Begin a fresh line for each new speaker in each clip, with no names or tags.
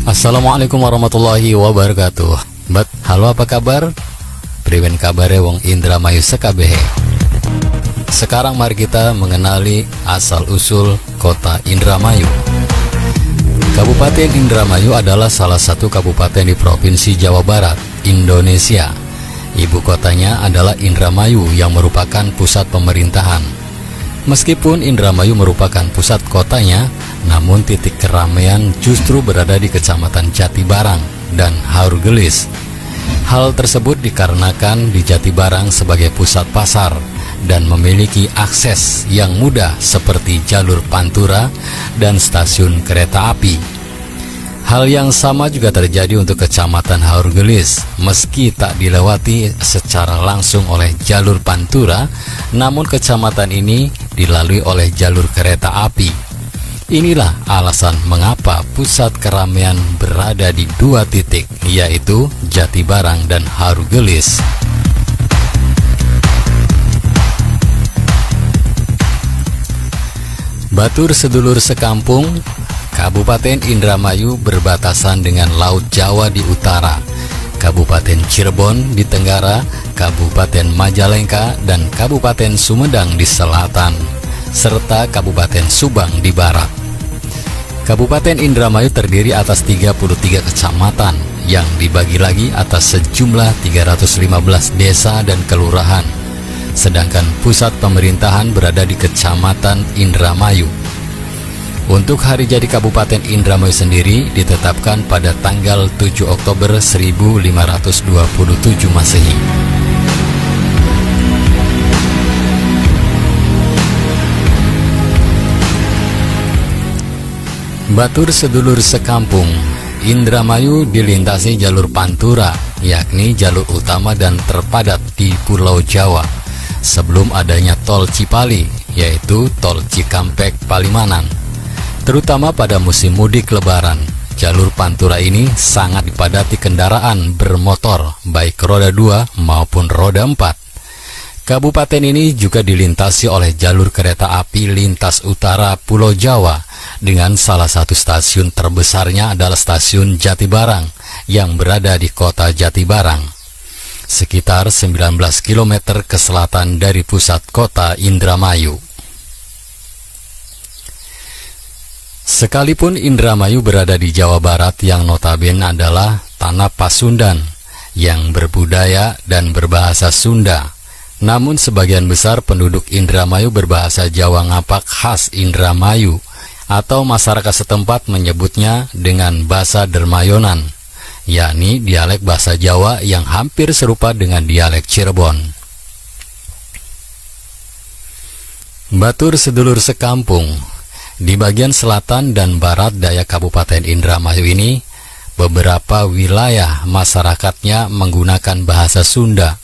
Assalamualaikum warahmatullahi wabarakatuh. Halo, apa kabar? Priwen kabare wong Indramayu sekabehe. Sekarang mari kita mengenali asal-usul kota Indramayu. Kabupaten Indramayu adalah salah satu kabupaten di Provinsi Jawa Barat, Indonesia. Ibu kotanya adalah Indramayu yang merupakan pusat pemerintahan. Meskipun Indramayu merupakan pusat kotanya, namun titik keramaian justru berada di Kecamatan Jatibarang dan Haurgelis. Hal tersebut dikarenakan di Jatibarang sebagai pusat pasar dan memiliki akses yang mudah seperti jalur pantura dan stasiun kereta api. Hal yang sama juga terjadi untuk Kecamatan Haurgelis. Meski tak dilewati secara langsung oleh jalur pantura, namun kecamatan ini dilalui oleh jalur kereta api. Inilah alasan mengapa pusat keramaian berada di dua titik, yaitu Jatibarang dan Haurgelis. Batur sedulur sekampung, Kabupaten Indramayu berbatasan dengan Laut Jawa di utara, Kabupaten Cirebon di tenggara, Kabupaten Majalengka dan Kabupaten Sumedang di selatan, serta Kabupaten Subang di barat. Kabupaten Indramayu terdiri atas 33 kecamatan yang dibagi lagi atas sejumlah 315 desa dan kelurahan. Sedangkan pusat pemerintahan berada di Kecamatan Indramayu. Untuk hari jadi Kabupaten Indramayu sendiri ditetapkan pada tanggal 7 Oktober 1527 Masehi. Batur sedulur sekampung, Indramayu dilintasi jalur pantura, yakni jalur utama dan terpadat di Pulau Jawa. Sebelum adanya tol Cipali, yaitu tol Cikampek Palimanan. Terutama pada musim mudik lebaran, jalur pantura ini sangat dipadati kendaraan bermotor, baik roda 2 maupun roda 4. Kabupaten ini juga dilintasi oleh jalur kereta api lintas utara Pulau Jawa, dengan salah satu stasiun terbesarnya adalah stasiun Jatibarang yang berada di kota Jatibarang, sekitar 19 km ke selatan dari pusat kota Indramayu. Sekalipun Indramayu berada di Jawa Barat yang notabene adalah tanah Pasundan yang berbudaya dan berbahasa Sunda, namun sebagian besar penduduk Indramayu berbahasa Jawa Ngapak khas Indramayu, atau masyarakat setempat menyebutnya dengan bahasa Dermayonan, yakni dialek bahasa Jawa yang hampir serupa dengan dialek Cirebon. Batur sedulur sekampung, di bagian selatan dan barat daya Kabupaten Indramayu ini, beberapa wilayah masyarakatnya menggunakan bahasa Sunda.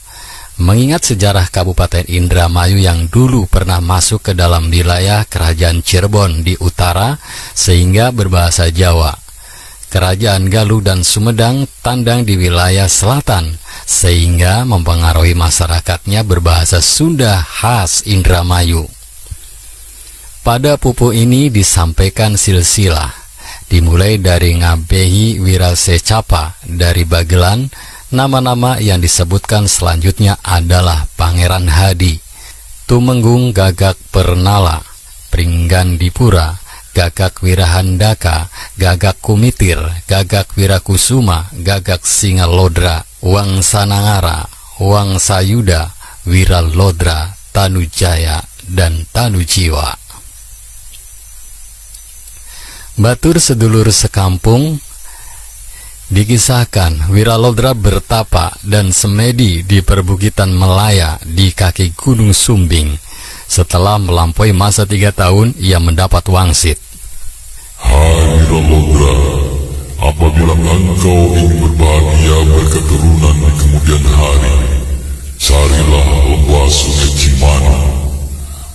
Mengingat sejarah Kabupaten Indramayu yang dulu pernah masuk ke dalam wilayah Kerajaan Cirebon di utara, sehingga berbahasa Jawa. Kerajaan Galuh dan Sumedang tandang di wilayah selatan, sehingga mempengaruhi masyarakatnya berbahasa Sunda khas Indramayu. Pada pupu ini disampaikan silsilah, dimulai dari Ngabehi Wirasecapa dari Bagelan. Nama-nama yang disebutkan selanjutnya adalah Pangeran Hadi, Tumenggung Gagak Pernala, Pringgandipura, Gagak Wirahandaka, Gagak Kumitir, Gagak Wirakusuma, Gagak Singalodra, Wangsanangara, Wangsayuda, Wiralodra, Tanujaya, dan Tanujiwa. Batur sedulur sekampung, dikisahkan Wiralodra bertapa dan semedi di perbukitan Melaya di kaki Gunung Sumbing. Setelah melampaui masa 3 tahun, ia mendapat wangsit.
Hai Wiralodra, apabila engkau ingin berbahagia berketurunan di kemudian hari, carilah lembah Sungai Cimana.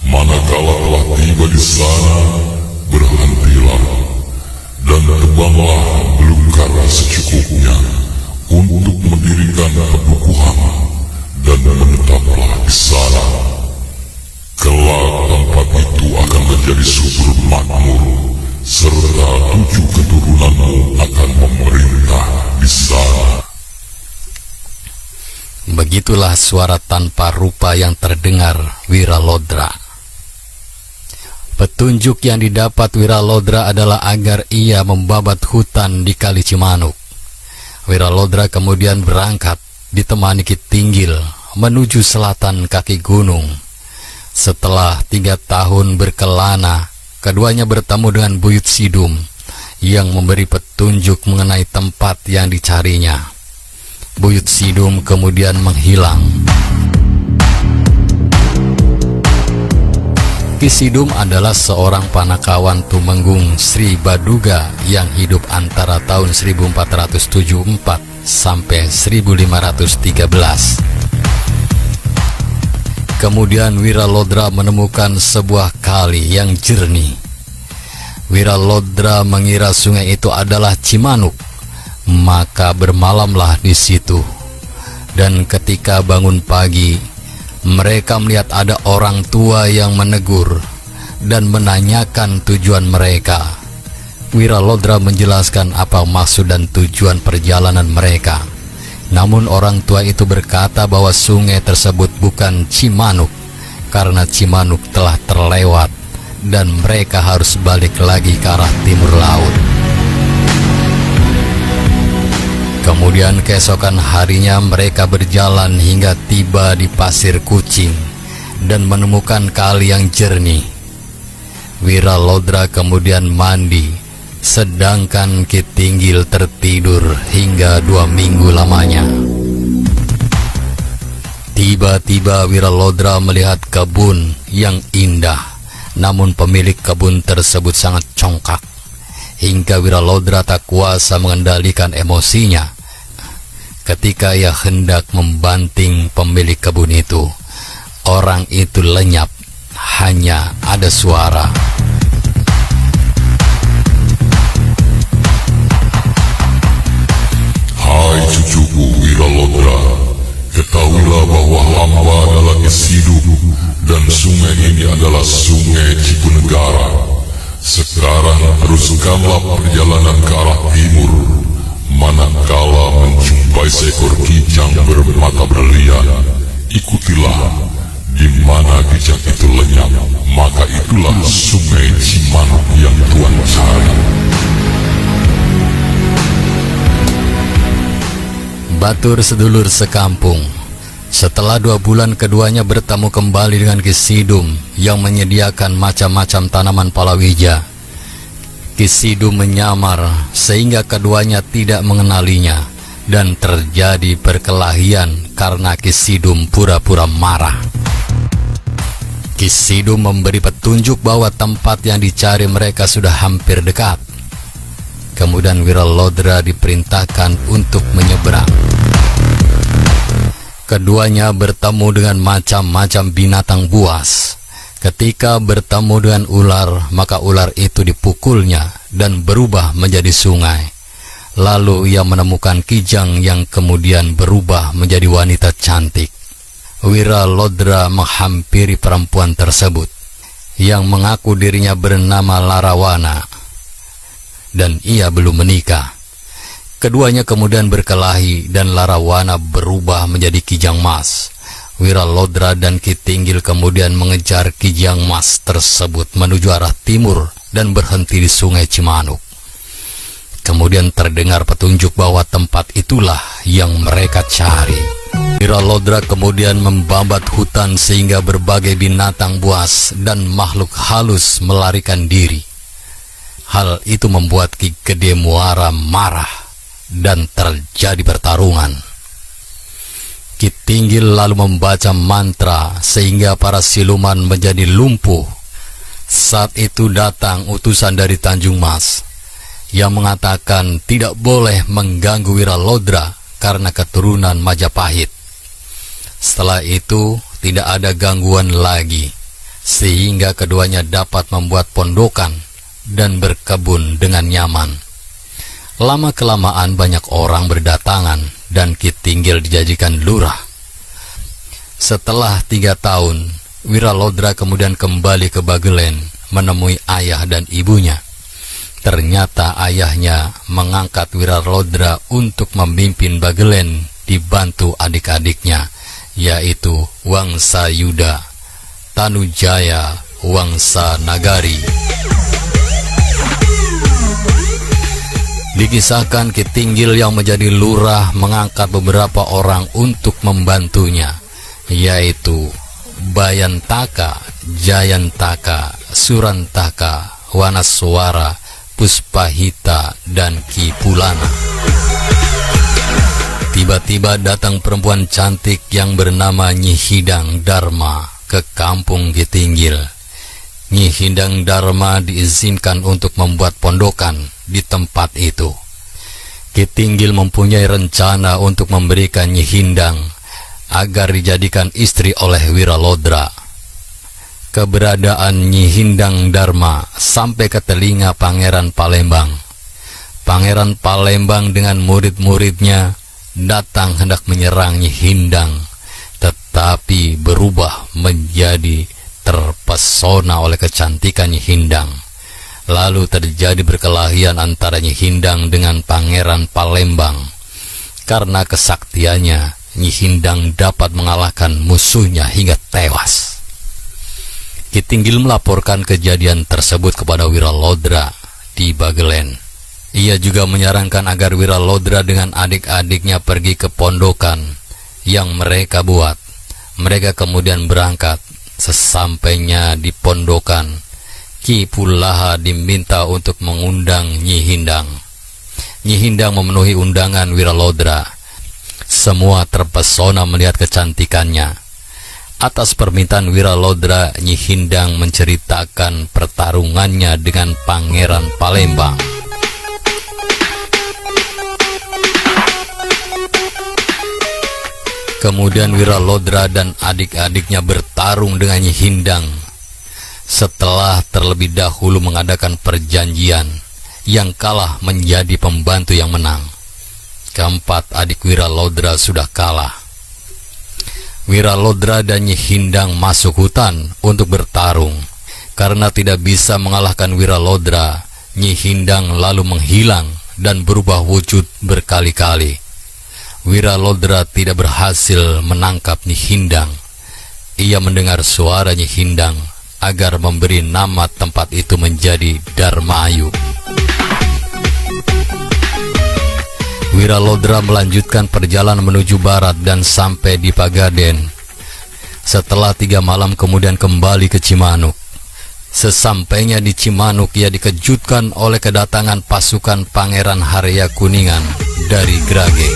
Manakala telah tiba di sana, berhentilah dan tebanglah belukar secukupnya untuk mendirikan pedukuhan dan menetaplah di sana. Kelak tempat itu akan menjadi subur makmur, serta 7 keturunanmu akan
Begitulah suara tanpa rupa yang terdengar Wiralodra. Petunjuk yang didapat Wiralodra adalah agar ia membabat hutan di Kali Cimanuk. Wiralodra kemudian berangkat ditemani Ki Tinggil menuju selatan kaki gunung. Setelah 3 tahun berkelana, keduanya bertemu dengan Buyut Sidum yang memberi petunjuk mengenai tempat yang dicarinya. Buyut Sidum kemudian menghilang. Ki Sidum adalah seorang panakawan Tumenggung Sri Baduga yang hidup antara tahun 1474 sampai 1513. Kemudian Wiralodra menemukan sebuah kali yang jernih. Wiralodra mengira sungai itu adalah Cimanuk, maka bermalamlah di situ. Dan ketika bangun pagi, mereka melihat ada orang tua yang menegur dan menanyakan tujuan mereka. Wiralodra menjelaskan apa maksud dan tujuan perjalanan mereka. Namun orang tua itu berkata bahwa sungai tersebut bukan Cimanuk, karena Cimanuk telah terlewat dan mereka harus balik lagi ke arah timur laut. Kemudian keesokan harinya mereka berjalan hingga tiba di Pasir Kucing dan menemukan kali yang jernih. Wiralodra kemudian mandi, sedangkan Ki Tinggil tertidur hingga 2 minggu lamanya. Tiba-tiba Wiralodra melihat kebun yang indah, namun pemilik kebun tersebut sangat congkak, hingga Wiralodra tak kuasa mengendalikan emosinya. Ketika ia hendak membanting pemilik kebun itu, orang itu lenyap, hanya ada suara.
Hai cucuku Wiralodra, ketahuilah bahwa hamba adalah Ki Sidum dan sungai ini adalah Sungai Cipunegara. Sekarang teruskanlah perjalanan ke arah timur. Manakala menjumpai seekor kijang bermata berlian, ikutilah. Di mana kijang itu lenyap, maka itulah Sungai Cimanuk yang Tuan cari.
Batur sedulur sekampung. Setelah 2 bulan keduanya bertemu kembali dengan Ki Sidum yang menyediakan macam-macam tanaman palawija. Ki Sidum menyamar sehingga keduanya tidak mengenalinya dan terjadi perkelahian karena Ki Sidum pura-pura marah. Ki Sidum memberi petunjuk bahwa tempat yang dicari mereka sudah hampir dekat. Kemudian Wiralodra diperintahkan untuk menyeberang. Keduanya bertemu dengan macam-macam binatang buas. Ketika bertemu dengan ular, maka ular itu dipukulnya dan berubah menjadi sungai. Lalu ia menemukan kijang yang kemudian berubah menjadi wanita cantik. Wiralodra menghampiri perempuan tersebut yang mengaku dirinya bernama Larawana dan ia belum menikah. Keduanya kemudian berkelahi dan Larawana berubah menjadi kijang mas. Wiralodra dan Ki Tinggil kemudian mengejar kijang mas tersebut menuju arah timur dan berhenti di Sungai Cimanuk. Kemudian terdengar petunjuk bahwa tempat itulah yang mereka cari. Wiralodra kemudian membabat hutan sehingga berbagai binatang buas dan makhluk halus melarikan diri. Hal itu membuat Ki Gede Muara marah dan terjadi pertarungan. Ki Tinggil lalu membaca mantra sehingga para siluman menjadi lumpuh. Saat itu datang utusan dari Tanjung Mas yang mengatakan tidak boleh mengganggu Wiralodra karena keturunan Majapahit. Setelah itu tidak ada gangguan lagi, sehingga keduanya dapat membuat pondokan dan berkebun dengan nyaman. Lama-kelamaan banyak orang berdatangan dan Ki Tinggil dijadikan lurah. Setelah 3 tahun, Wiralodra kemudian kembali ke Bagelen menemui ayah dan ibunya. Ternyata ayahnya mengangkat Wiralodra untuk memimpin Bagelen dibantu adik-adiknya, yaitu Wangsa Yuda, Tanujaya, Wangsa Nagari. Dikisahkan Ki Tinggil yang menjadi lurah mengangkat beberapa orang untuk membantunya, yaitu Bayantaka, Jayantaka, Surantaka, Wanaswara, Puspahita, dan Ki Pulana. Tiba-tiba datang perempuan cantik yang bernama Nyi Hidang Dharma ke kampung Ki Tinggil. Nyi Hidang Dharma diizinkan untuk membuat pondokan di tempat itu. Ki Tinggil mempunyai rencana untuk memberikan Nyi Hidang agar dijadikan istri oleh Wiralodra. Keberadaan Nyi Hidang Dharma sampai ke telinga Pangeran Palembang. Pangeran Palembang dengan murid-muridnya datang hendak menyerang Nyi Hidang, tetapi berubah menjadi terpesona oleh kecantikan Nyi Hidang. Lalu terjadi perkelahian antara Nyi Hidang dengan Pangeran Palembang. Karena kesaktiannya, Nyi Hidang dapat mengalahkan musuhnya hingga tewas. Ki Tinggil melaporkan kejadian tersebut kepada Wiralodra di Bagelen. Ia juga menyarankan agar Wiralodra dengan adik-adiknya pergi ke pondokan yang mereka buat. Mereka kemudian berangkat. Sesampainya di pondokan, Ki Pulaha diminta untuk mengundang Nyi Hidang. Nyi Hidang memenuhi undangan Wiralodra. Semua terpesona melihat kecantikannya. Atas permintaan Wiralodra, Nyi Hidang menceritakan pertarungannya dengan Pangeran Palembang. Kemudian Wiralodra dan adik-adiknya bertarung dengan Nyi Hidang. Setelah terlebih dahulu mengadakan perjanjian, yang kalah menjadi pembantu yang menang. Keempat adik Wiralodra sudah kalah. Wiralodra dan Nyi Hidang masuk hutan untuk bertarung. Karena tidak bisa mengalahkan Wiralodra, Nyi Hidang lalu menghilang dan berubah wujud berkali-kali. Wiralodra tidak berhasil menangkap Nyi Hidang. Ia mendengar suara Nyi Hidang agar memberi nama tempat itu menjadi Darmayu. Wiralodra melanjutkan perjalanan menuju barat dan sampai di Pagaden. Setelah 3 malam kemudian kembali ke Cimanuk. Sesampainya di Cimanuk, ia dikejutkan oleh kedatangan pasukan Pangeran Harya Kuningan dari Grage.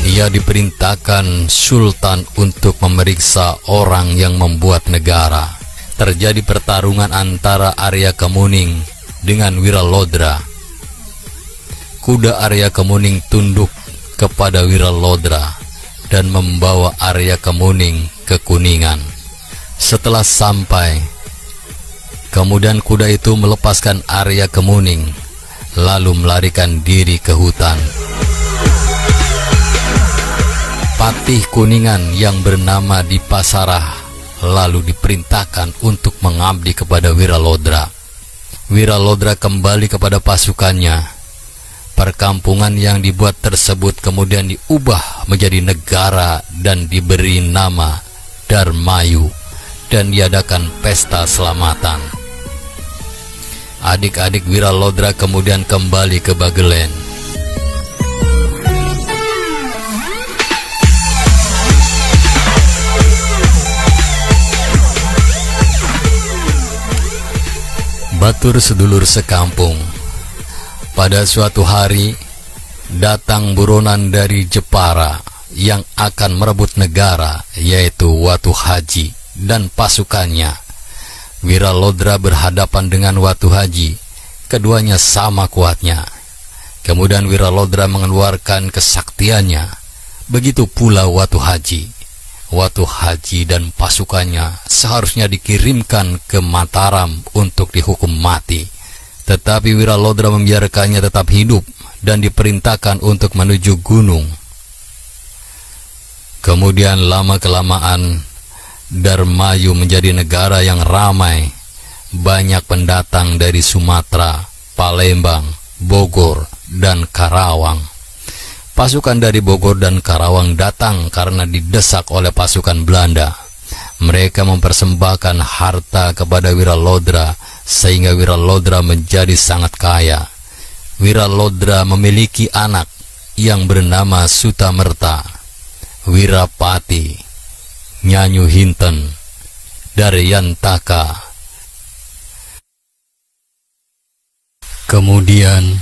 Ia diperintahkan Sultan untuk memeriksa orang yang membuat negara. Terjadi pertarungan antara Arya Kemuning dengan Wiralodra. Kuda Arya Kemuning tunduk kepada Wiralodra dan membawa Arya Kemuning ke Kuningan. Setelah sampai, kemudian kuda itu melepaskan Arya Kemuning, lalu melarikan diri ke hutan. Patih Kuningan yang bernama Dipasarah lalu diperintahkan untuk mengabdi kepada Wiralodra. Wiralodra kembali kepada pasukannya. Perkampungan yang dibuat tersebut kemudian diubah menjadi negara dan diberi nama Darmayu dan diadakan pesta selamatan. Adik-adik Wiralodra kemudian kembali ke Bagelen. Batur sedulur sekampung. Pada suatu hari, datang buronan dari Jepara yang akan merebut negara, yaitu Watu Haji dan pasukannya. Wiralodra berhadapan dengan Watu Haji. Keduanya sama kuatnya. Kemudian Wiralodra mengeluarkan kesaktiannya. Begitu pula Watu Haji. Watu Haji dan pasukannya seharusnya dikirimkan ke Mataram untuk dihukum mati. Tetapi Wiralodra membiarkannya tetap hidup dan diperintahkan untuk menuju gunung. Kemudian lama-kelamaan Darmayu menjadi negara yang ramai. Banyak pendatang dari Sumatera, Palembang, Bogor, dan Karawang. Pasukan dari Bogor dan Karawang datang karena didesak oleh pasukan Belanda. Mereka mempersembahkan harta kepada Wiralodra sehingga Wiralodra menjadi sangat kaya. Wiralodra memiliki anak yang bernama Sutamerta, Wirapati, Nyanyu Hinten, Daryantaka. Kemudian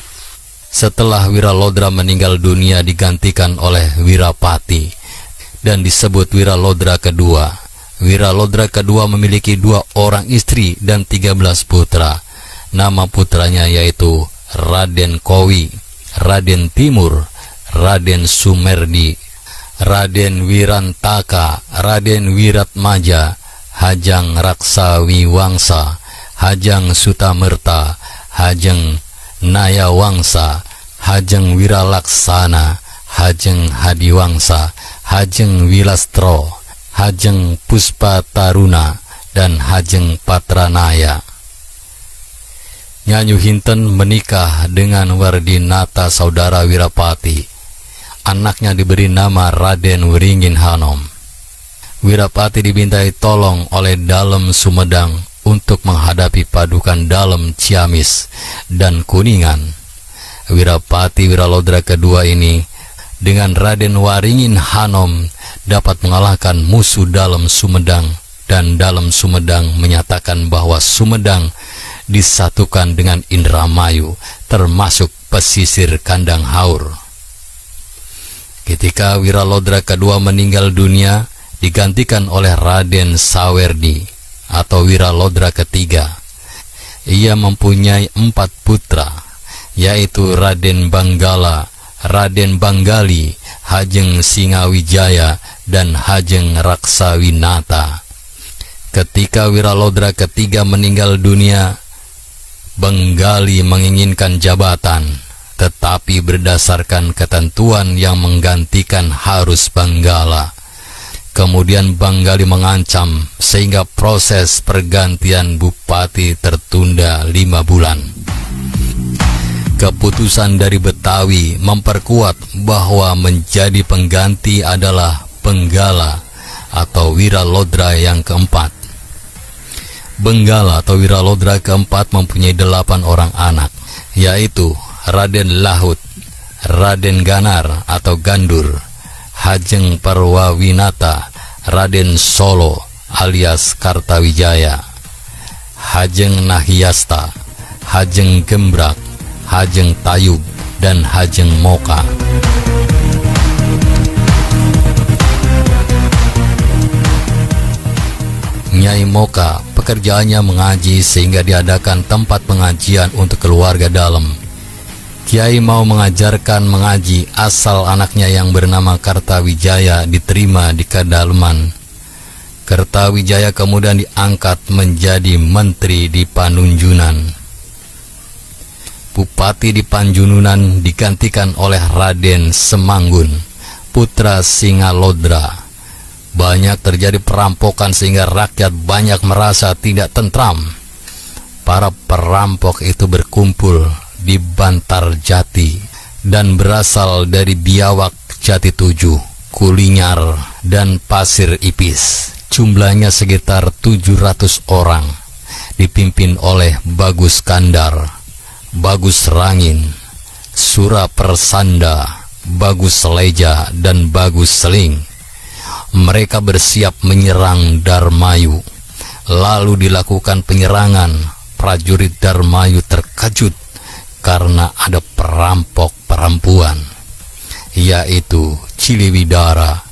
setelah Wiralodra meninggal dunia digantikan oleh Wirapati dan disebut Wiralodra kedua. Wiralodra kedua memiliki 2 orang istri dan 13 putra. Nama putranya yaitu Raden Kowi, Raden Timur, Raden Sumerdi, Raden Wirantaka, Raden Wiratmaja, Hajang Raksawiwangsa, Hajang Sutamerta, Hajeng Nayawangsa, Hajeng Wiralaksana, Hajeng Hadiwangsa, Hajeng Wilastro, Hajeng Puspataruna, dan Hajeng Patranaya. Nyanyu Hinten menikah dengan Wardinata saudara Wirapati. Anaknya diberi nama Raden Wiringin Hanom. Wirapati dibintai tolong oleh Dalem Sumedang untuk menghadapi padukan Dalem Ciamis dan Kuningan. Wirapati Wiralodra kedua ini dengan Raden Waringin Hanom dapat mengalahkan musuh Dalem Sumedang, dan Dalem Sumedang menyatakan bahwa Sumedang disatukan dengan Indramayu termasuk pesisir Kandang Haur. Ketika Wiralodra kedua meninggal dunia digantikan oleh Raden Sawerdi atau Wiralodra ketiga. Ia mempunyai 4 putra, yaitu Raden Banggala, Raden Banggali, Hajeng Singawijaya, dan Hajeng Raksawinata. Ketika Wiralodra ketiga meninggal dunia, Banggali menginginkan jabatan, tetapi berdasarkan ketentuan yang menggantikan harus Banggala. Kemudian Banggali mengancam sehingga proses pergantian bupati tertunda 5 bulan. Keputusan dari Betawi memperkuat bahwa menjadi pengganti adalah Benggala atau Wiralodra yang keempat. Benggala atau Wiralodra keempat mempunyai 8 orang anak, yaitu Raden Lahut, Raden Ganar atau Gandur, Hajeng Parwawinata, Raden Solo alias Kartawijaya, Hajeng Nahyasta, Hajeng Gembrak, Hajeng Tayub, dan Hajeng Moka. Nyai Moka pekerjaannya mengaji sehingga diadakan tempat pengajian untuk keluarga dalam. Kiai mau mengajarkan mengaji asal anaknya yang bernama Kartawijaya diterima di kedalaman. Kartawijaya kemudian diangkat menjadi menteri di Panunjunan. Bupati di Panjununan digantikan oleh Raden Semanggun, putra Singalodra. Banyak terjadi perampokan sehingga rakyat banyak merasa tidak tentram. Para perampok itu berkumpul di Bantarjati dan berasal dari Biawak, Jati 7, Kulinyar, dan Pasir Ipis. Jumlahnya sekitar 700 orang, dipimpin oleh Bagus Kandar, Bagus Rangin, Surapersanda, Bagus Leja, dan Bagus Seling. Mereka bersiap menyerang Darmayu. Lalu dilakukan penyerangan. Prajurit Darmayu terkejut karena ada perampok perempuan, yaitu Ciliwidara.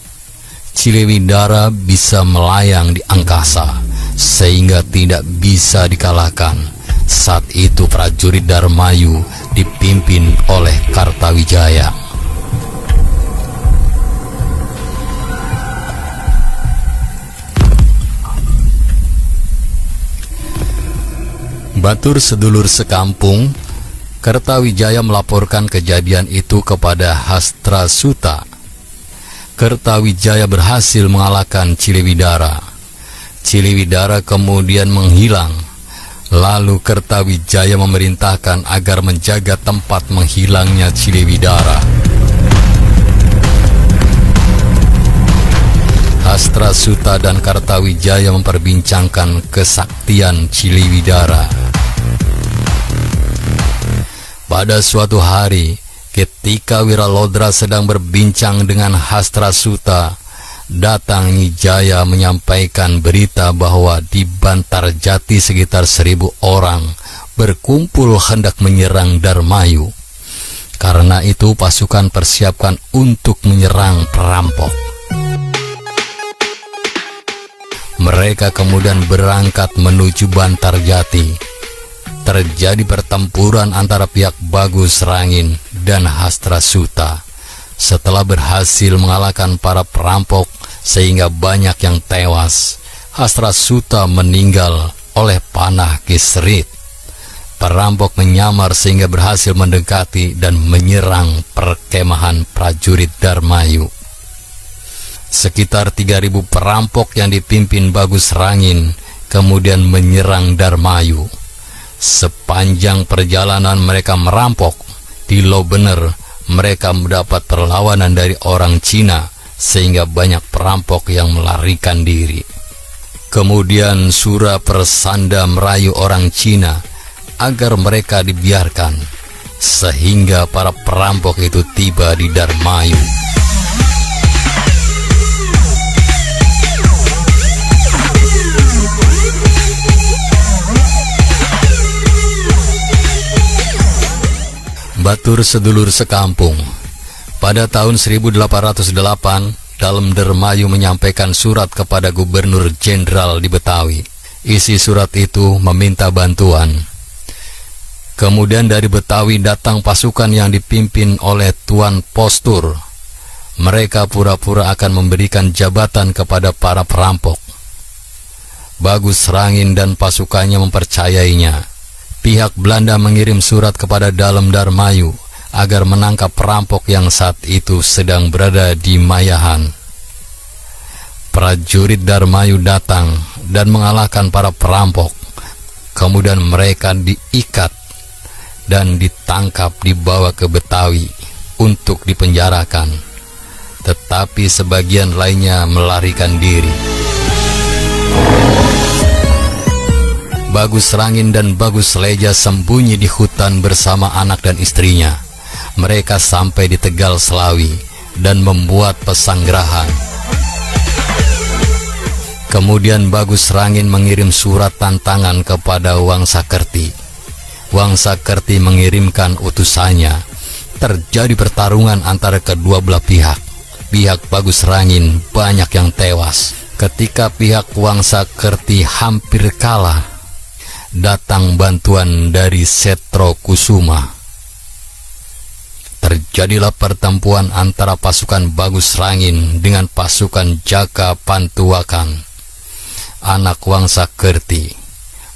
Ciliwidara bisa melayang di angkasa sehingga tidak bisa dikalahkan. Saat itu prajurit Darmayu dipimpin oleh Kartawijaya. Batur sedulur sekampung, Kartawijaya melaporkan kejadian itu kepada Hastrasuta. Kartawijaya berhasil mengalahkan Ciliwidara. Ciliwidara kemudian menghilang. Lalu Kartawijaya memerintahkan agar menjaga tempat menghilangnya Ciliwidara. Hastrasuta dan Kartawijaya memperbincangkan kesaktian Ciliwidara. Pada suatu hari, ketika Wiralodra sedang berbincang dengan Hastrasuta, datang Nyi Jaya menyampaikan berita bahwa di Bantarjati sekitar 1000 orang berkumpul hendak menyerang Darmayu. Karena itu pasukan persiapkan untuk menyerang perampok. Mereka kemudian berangkat menuju Bantarjati. Terjadi pertempuran antara pihak Bagus Rangin dan Hastrasuta. Setelah berhasil mengalahkan para perampok sehingga banyak yang tewas, Hastrasuta meninggal oleh panah Kisrit. Perampok menyamar sehingga berhasil mendekati dan menyerang perkemahan prajurit Darmayu. Sekitar 3000 perampok yang dipimpin Bagus Rangin kemudian menyerang Darmayu. Sepanjang perjalanan mereka merampok, di Lobener mereka mendapat perlawanan dari orang Cina sehingga banyak perampok yang melarikan diri. Kemudian Surapersanda merayu orang Cina agar mereka dibiarkan, sehingga para perampok itu tiba di Darmayu. Batur sedulur sekampung. Pada tahun 1808, Dalem Darmayu menyampaikan surat kepada Gubernur Jenderal di Betawi. Isi surat itu meminta bantuan. Kemudian dari Betawi datang pasukan yang dipimpin oleh Tuan Postur. Mereka pura-pura akan memberikan jabatan kepada para perampok. Bagus Rangin dan pasukannya mempercayainya. Pihak Belanda mengirim surat kepada Dalem Darmayu agar menangkap perampok yang saat itu sedang berada di Mayahan. Prajurit Darmayu datang dan mengalahkan para perampok. Kemudian mereka diikat dan ditangkap dibawa ke Betawi untuk dipenjarakan. Tetapi sebagian lainnya melarikan diri. Bagus Rangin dan Bagus Leja sembunyi di hutan bersama anak dan istrinya. Mereka sampai di Tegal Selawi dan membuat pesanggrahan. Kemudian Bagus Rangin mengirim surat tantangan kepada Wangsakerti. Wangsakerti mengirimkan utusannya. Terjadi pertarungan antara kedua belah pihak. Pihak Bagus Rangin banyak yang tewas. Ketika pihak Wangsakerti hampir kalah, datang bantuan dari Setro Kusuma. Terjadilah pertempuran antara pasukan Bagus Rangin dengan pasukan Jaka Pantuakan. Anak Wangsakerti,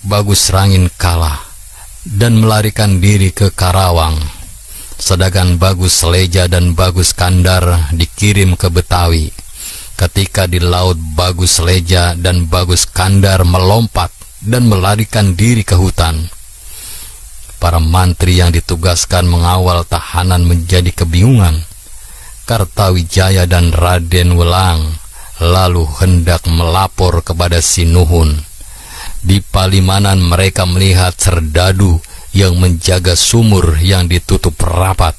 Bagus Rangin kalah dan melarikan diri ke Karawang. Sedangkan Bagus Leja dan Bagus Kandar dikirim ke Betawi. Ketika di laut, Bagus Leja dan Bagus Kandar melompat dan melarikan diri ke hutan. Para mantri yang ditugaskan mengawal tahanan menjadi kebingungan. Kartawijaya dan Raden Welang lalu hendak melapor kepada Sinuhun. Di Palimanan mereka melihat Serdadu yang menjaga sumur yang ditutup rapat.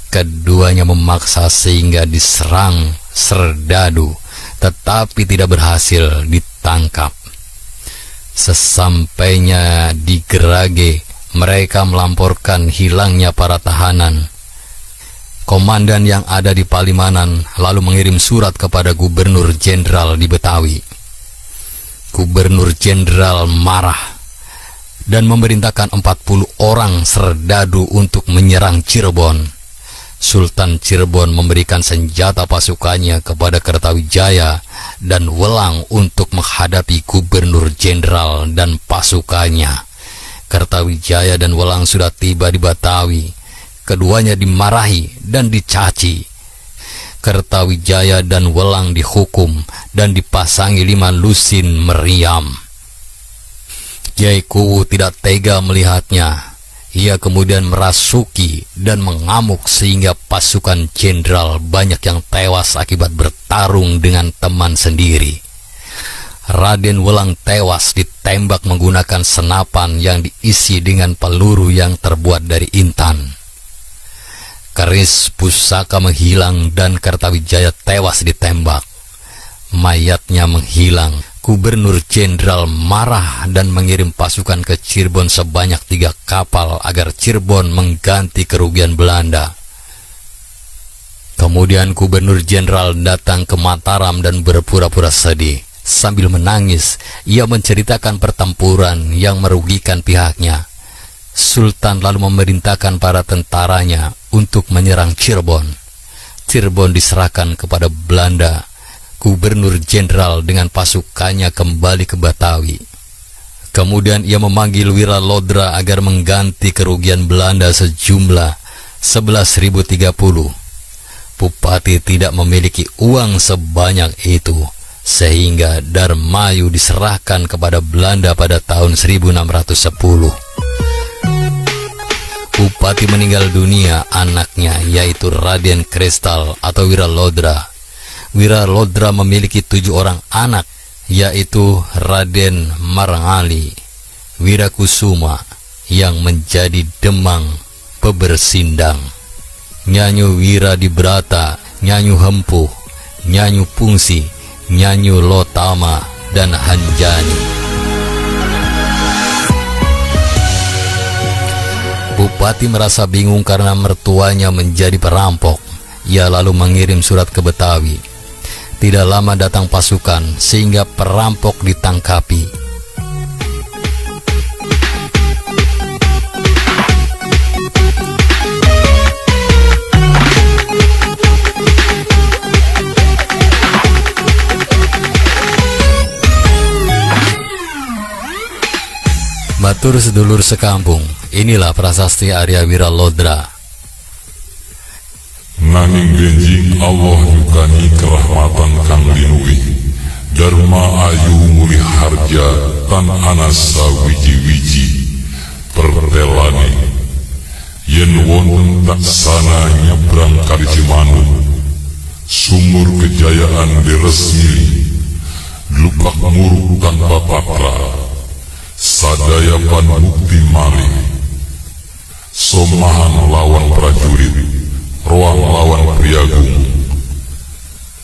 Keduanya memaksa sehingga diserang Serdadu, tetapi tidak berhasil ditangkap. Sesampainya di Gerage, mereka melamporkan hilangnya para tahanan. Komandan yang ada di Palimanan lalu mengirim surat kepada Gubernur Jenderal di Betawi. Gubernur Jenderal marah dan memerintahkan 40 orang Serdadu untuk menyerang Cirebon. Sultan Cirebon memberikan senjata pasukannya kepada Kartawijaya dan Welang untuk menghadapi Gubernur Jenderal dan pasukannya. Kartawijaya dan Welang sudah tiba di Betawi. Keduanya dimarahi dan dicaci. Kartawijaya dan Welang dihukum dan dipasangi 5 lusin meriam. Kiai Kuwu tidak tega melihatnya. Ia kemudian merasuki dan mengamuk sehingga pasukan jenderal banyak yang tewas akibat bertarung dengan teman sendiri. Raden Welang tewas ditembak menggunakan senapan yang diisi dengan peluru yang terbuat dari intan. Keris pusaka menghilang dan Kertawijaya tewas ditembak. Mayatnya menghilang. Gubernur Jenderal marah dan mengirim pasukan ke Cirebon sebanyak 3 kapal agar Cirebon mengganti kerugian Belanda. Kemudian Gubernur Jenderal datang ke Mataram dan berpura-pura sedih. Sambil menangis, ia menceritakan pertempuran yang merugikan pihaknya. Sultan lalu memerintahkan para tentaranya untuk menyerang Cirebon. Cirebon diserahkan kepada Belanda. Gubernur Jenderal dengan pasukannya kembali ke Batawi. Kemudian ia memanggil Wiralodra agar mengganti kerugian Belanda sejumlah 11.030. Bupati tidak memiliki uang sebanyak itu, sehingga Darmayu diserahkan kepada Belanda pada tahun 1610. Bupati meninggal dunia, anaknya yaitu Raden Kristal atau Wiralodra. Wiralodra memiliki 7 orang anak, yaitu Raden Marangali, Wirakusuma yang menjadi Demang Pebersindang, Nyanyu Wiradibrata, Nyanyu Hempuh, Nyanyu Pungsi, Nyanyu Lotama, dan Hanjani. Bupati merasa bingung karena mertuanya menjadi perampok. Ia lalu mengirim surat ke Betawi. Tidak lama datang pasukan sehingga perampok ditangkapi. Batur sedulur sekampung, inilah prasasti Arya Wiralodra.
Nanging genjing Allah yukani kerahmatan kang linuwih, Dharma ayu mulih harja tan anasa wiji-wiji. Pertelane yen wonten taksana nyebrang kali Cimanuk, sumur kejayaan diresmi, lukak muruk tanpa patra, sadaya panbukti malih, somahan lawan prajurit, roang lawan priagung,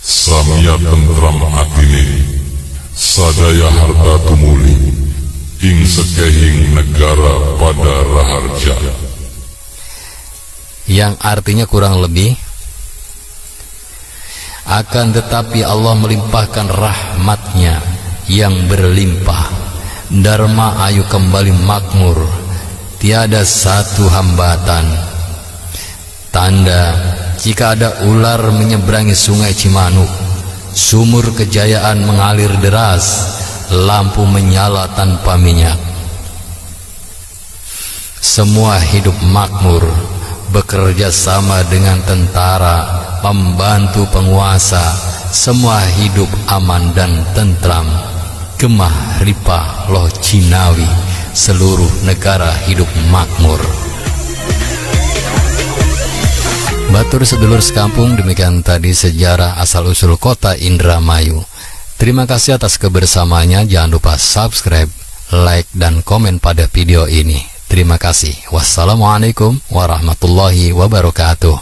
samia tentram atine, sadaya harta tumuli, ing sekehing negara pada raharja.
Yang artinya kurang lebih, akan tetapi Allah melimpahkan rahmatnya yang berlimpah, Dharma ayu kembali makmur, tiada satu hambatan. Tanda, jika ada ular menyeberangi sungai Cimanuk, sumur kejayaan mengalir deras, lampu menyala tanpa minyak. Semua hidup makmur, bekerja sama dengan tentara, membantu penguasa, semua hidup aman dan tentram. Gemah ripah loh Cinawi, seluruh negara hidup makmur. Batur sedulur sekampung, demikian tadi sejarah asal-usul kota Indramayu. Terima kasih atas kebersamaannya. Jangan lupa subscribe, like, dan komen pada video ini. Terima kasih. Wassalamualaikum warahmatullahi wabarakatuh.